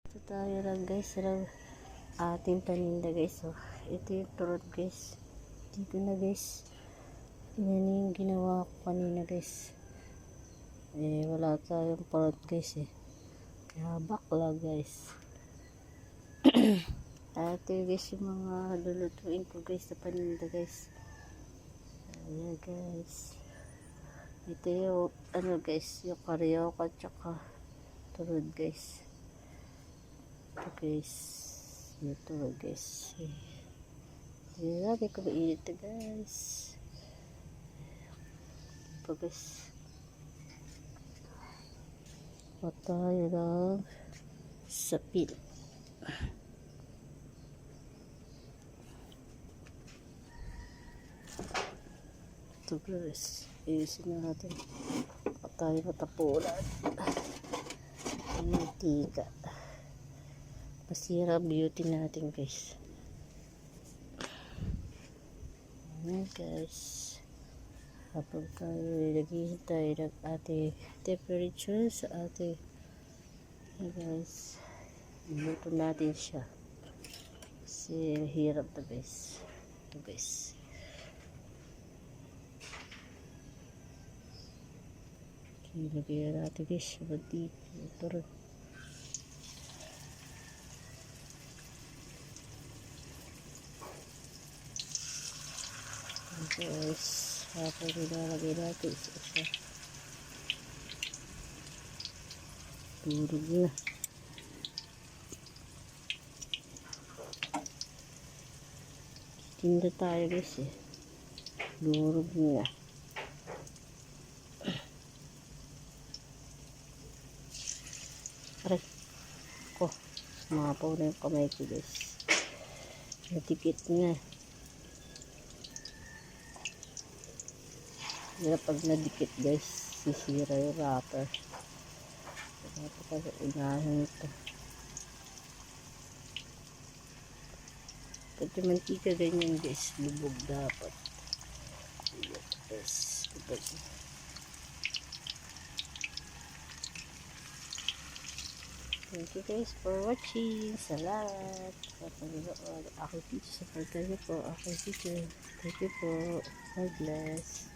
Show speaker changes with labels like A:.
A: Ito tayo lang guys, ating paninda guys. So, ito yung turot guys. Dito na guys. Yan yung ginawa ko kanina guys. Wala tayong parot guys Kaya bakla guys. Ito guys yung mga lulutuin ko guys sa paninda guys. Ayan guys. Ito yung guys, yung karyoka tsaka turod guys. Ito guys. Ito guys. Grabe ko mainit guys. Ito guys. Patay lang sapin. Ito guys. Ayusin natin. Patay matapulan. Mantika. Masira beauty natin guys. Ayan guys. Habang tayo naghihintay ng ating temperature sa ating guys, luto natin siya kasi hirap na guys. Ito guys, ilagyan natin guys mantika. Guys, habang nilalagay natin isa turog na. Tinda tayo guys durog na. Aray ko, sumapaw na yung kamay ko guys. Natikit na. Pag nadikit guys, sisira yung wrapper. Dapat kasi unahin ito. Pag yung mantika ganyan guys, lubog dapat. Yes, lubog. Thank you guys for watching. Salamat sa panonood. Ako dito sa pagkain po. Ako dito. Thank you po. God bless.